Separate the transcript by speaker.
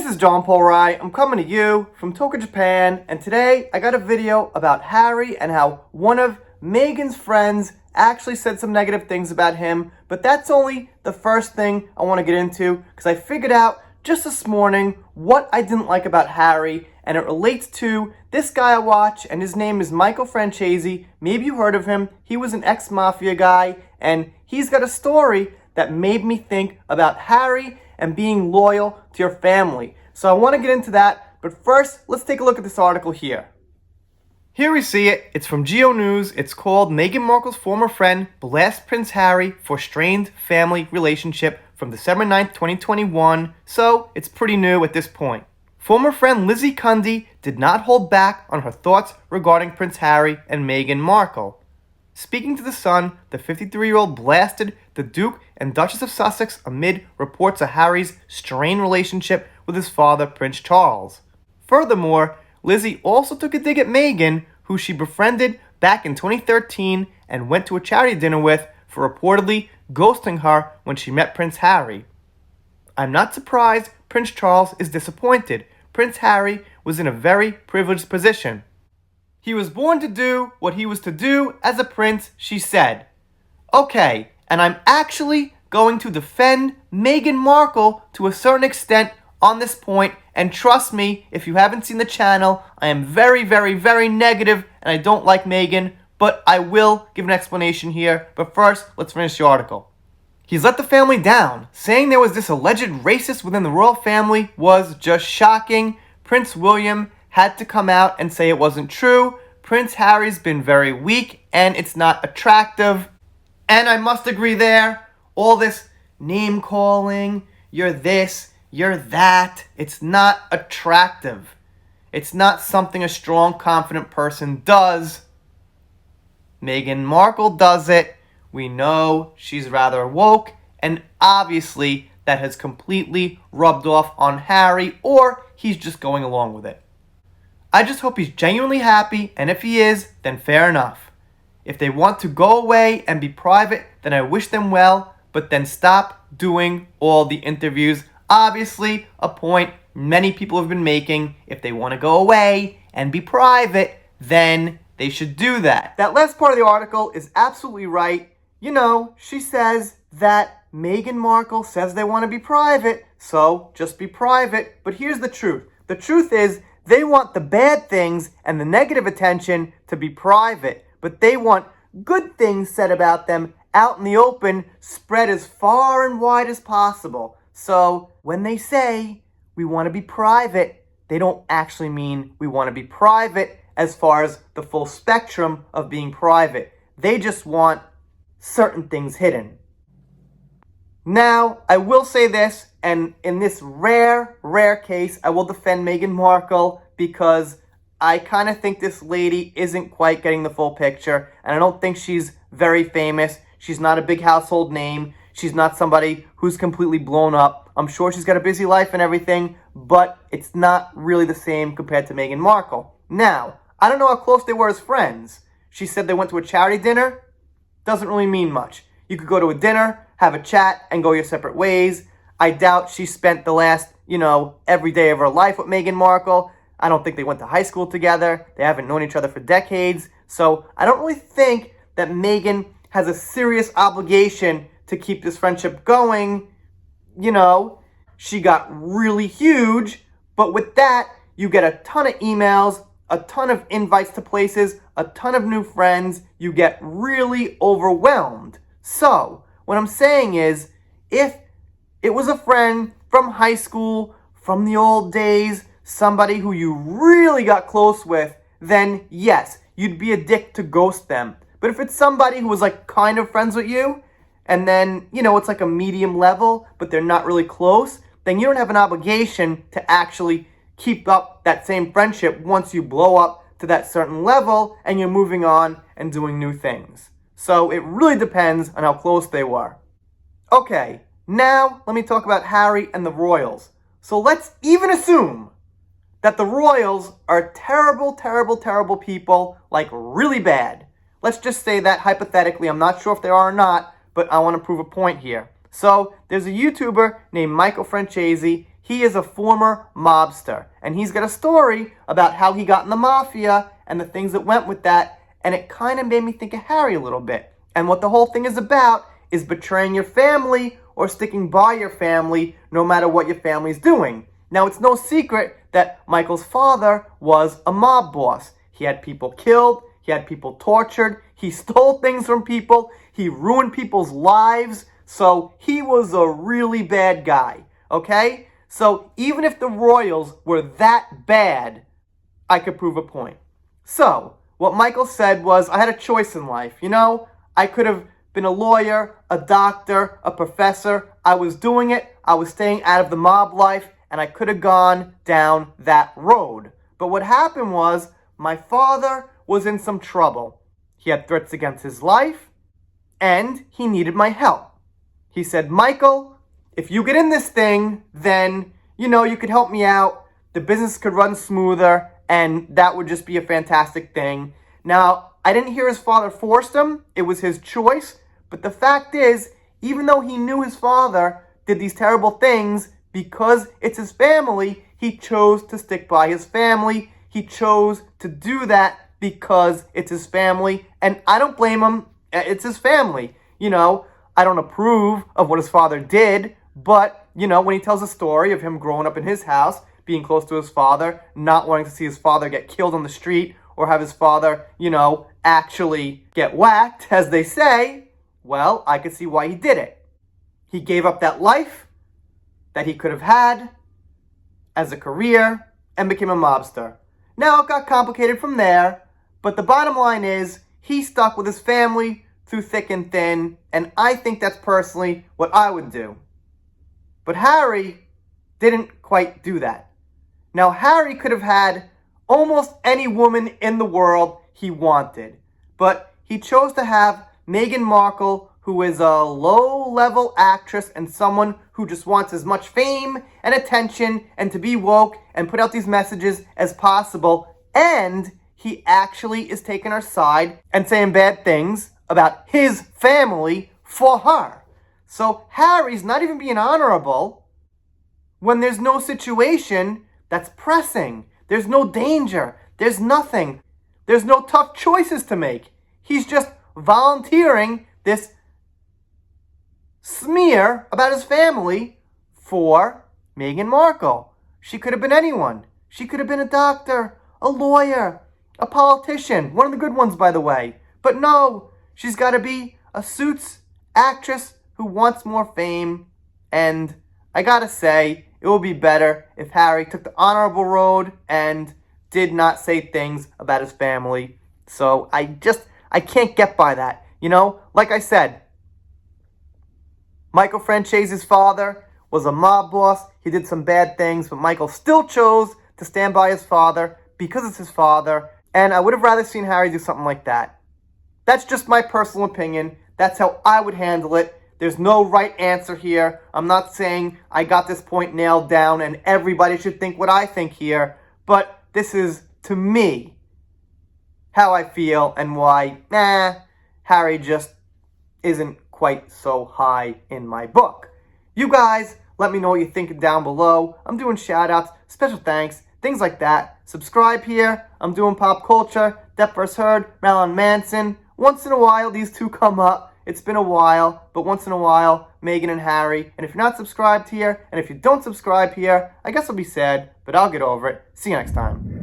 Speaker 1: is John Paul Wright. I'm coming to you from Tokyo, Japan, and today I got a video about Harry and how one of Meghan's friends actually said some negative things about him, but that's only the first thing I want to get into because I figured out just this morning what I didn't like about Harry, and it relates to this guy I watch, and his name is Michael Francesi. Maybe you heard of him. He was an ex-mafia guy, and he's got a story that made me think about Harry and being loyal to your family. So I want to get into that, but first, let's take a look at this article here. Here we see it. It's from Geo News. It's called Meghan Markle's former friend blasts Prince Harry for strained family relationship from December 9th, 2021. So it's pretty new at this point. Former friend Lizzie Cundy did not hold back on her thoughts regarding Prince Harry and Meghan Markle. Speaking to The Sun, the 53-year-old blasted the Duke and Duchess of Sussex amid reports of Harry's strained relationship with his father, Prince Charles. Furthermore, Lizzie also took a dig at Meghan, who she befriended back in 2013 and went to a charity dinner with for reportedly ghosting her when she met Prince Harry. I'm not surprised Prince Charles is disappointed. Prince Harry was in a very privileged position. He was born to do what he was to do as a prince, she said. Okay, and I'm actually going to defend Meghan Markle to a certain extent on this point, and trust me, if you haven't seen the channel, I am very, very, very negative, and I don't like Meghan, but I will give an explanation here. But first, let's finish the article. He's let the family down. Saying there was this alleged racist within the royal family was just shocking. Prince William had to come out and say it wasn't true. Prince Harry's been very weak and it's not attractive. And I must agree there. All this name calling, you're this, you're that, it's not attractive. It's not something a strong, confident person does. Meghan Markle does it. We know she's rather woke, and obviously that has completely rubbed off on Harry, or he's just going along with it. I just hope he's genuinely happy, and if he is, then fair enough. If they want to go away and be private, then I wish them well, but then stop doing all the interviews. Obviously, a point many people have been making. If they want to go away and be private, then they should do that. That last part of the article is absolutely right. You know, she says that Meghan Markle says they want to be private, so just be private. But here's the truth. The truth is, they want the bad things and the negative attention to be private, but they want good things said about them out in the open, spread as far and wide as possible. So when they say we want to be private, they don't actually mean we want to be private as far as the full spectrum of being private. They just want certain things hidden. Now, I will say this, and in this rare case, I will defend Meghan Markle because I kind of think this lady isn't quite getting the full picture, and I don't think she's very famous. She's not a big household name. She's not somebody who's completely blown up. I'm sure she's got a busy life and everything, but it's not really the same compared to Meghan Markle. Now, I don't know how close they were as friends. She said they went to a charity dinner. Doesn't really mean much. You could go to a dinner, have a chat, and go your separate ways. I doubt she spent the last, every day of her life with Meghan Markle. I don't think they went to high school together. They haven't known each other for decades. So I don't really think that Meghan has a serious obligation to keep this friendship going. She got really huge, but with that, you get a ton of emails, a ton of invites to places, a ton of new friends. You get really overwhelmed. So what I'm saying is, if it was a friend from high school, from the old days, somebody who you really got close with, then yes, you'd be a dick to ghost them. But if it's somebody who was kind of friends with you, and then, it's like a medium level, but they're not really close, then you don't have an obligation to actually keep up that same friendship once you blow up to that certain level and you're moving on and doing new things. So it really depends on how close they were. Okay, now let me talk about Harry and the royals. So let's even assume that the royals are terrible, terrible, terrible people, really bad. Let's just say that hypothetically. I'm not sure if they are or not, but I want to prove a point here. So there's a YouTuber named Michael Francesi. He is a former mobster, and he's got a story about how he got in the mafia and the things that went with that, and it kind of made me think of Harry a little bit. And what the whole thing is about is betraying your family or sticking by your family no matter what your family's doing. Now, it's no secret that Michael's father was a mob boss. He had people killed, he had people tortured, he stole things from people, he ruined people's lives, so he was a really bad guy, okay? So even if the royals were that bad, I could prove a point. So, what Michael said was, I had a choice in life, you know? I could have been a lawyer, a doctor, a professor. I was doing it. I was staying out of the mob life, and I could have gone down that road. But what happened was, my father was in some trouble. He had threats against his life, and he needed my help. He said, Michael, if you get in this thing, then, you could help me out. The business could run smoother, and that would just be a fantastic thing. Now, I didn't hear his father forced him. It was his choice. But the fact is, even though he knew his father did these terrible things, because it's his family, he chose to stick by his family. He chose to do that because it's his family. And I don't blame him. It's his family. I don't approve of what his father did. But, when he tells a story of him growing up in his house, being close to his father, not wanting to see his father get killed on the street, or have his father, actually get whacked, as they say, well, I could see why he did it. He gave up that life that he could have had as a career and became a mobster. Now, it got complicated from there, but the bottom line is he stuck with his family through thick and thin, and I think that's personally what I would do. But Harry didn't quite do that. Now, Harry could have had almost any woman in the world he wanted. But he chose to have Meghan Markle, who is a low-level actress and someone who just wants as much fame and attention and to be woke and put out these messages as possible. And he actually is taking her side and saying bad things about his family for her. So Harry's not even being honorable when there's no situation that's pressing. There's no danger. There's nothing. There's no tough choices to make. He's just volunteering this smear about his family for Meghan Markle. She could have been anyone. She could have been a doctor, a lawyer, a politician. One of the good ones, by the way. But no, she's got to be a Suits actress who wants more fame. And I gotta say, it would be better if Harry took the honorable road and did not say things about his family. So I can't get by that. Like I said, Michael Francese's father was a mob boss. He did some bad things, but Michael still chose to stand by his father because it's his father. And I would have rather seen Harry do something like that. That's just my personal opinion. That's how I would handle it. There's no right answer here. I'm not saying I got this point nailed down and everybody should think what I think here. But this is, to me, how I feel and why, Harry just isn't quite so high in my book. You guys, let me know what you're thinking down below. I'm doing shout-outs, special thanks, things like that. Subscribe here. I'm doing pop culture, Depp vs. Heard, Marilyn Manson. Once in a while, these two come up. It's been a while, but once in a while, Meghan and Harry. And if you're not subscribed here, and if you don't subscribe here, I guess I'll be sad, but I'll get over it. See you next time.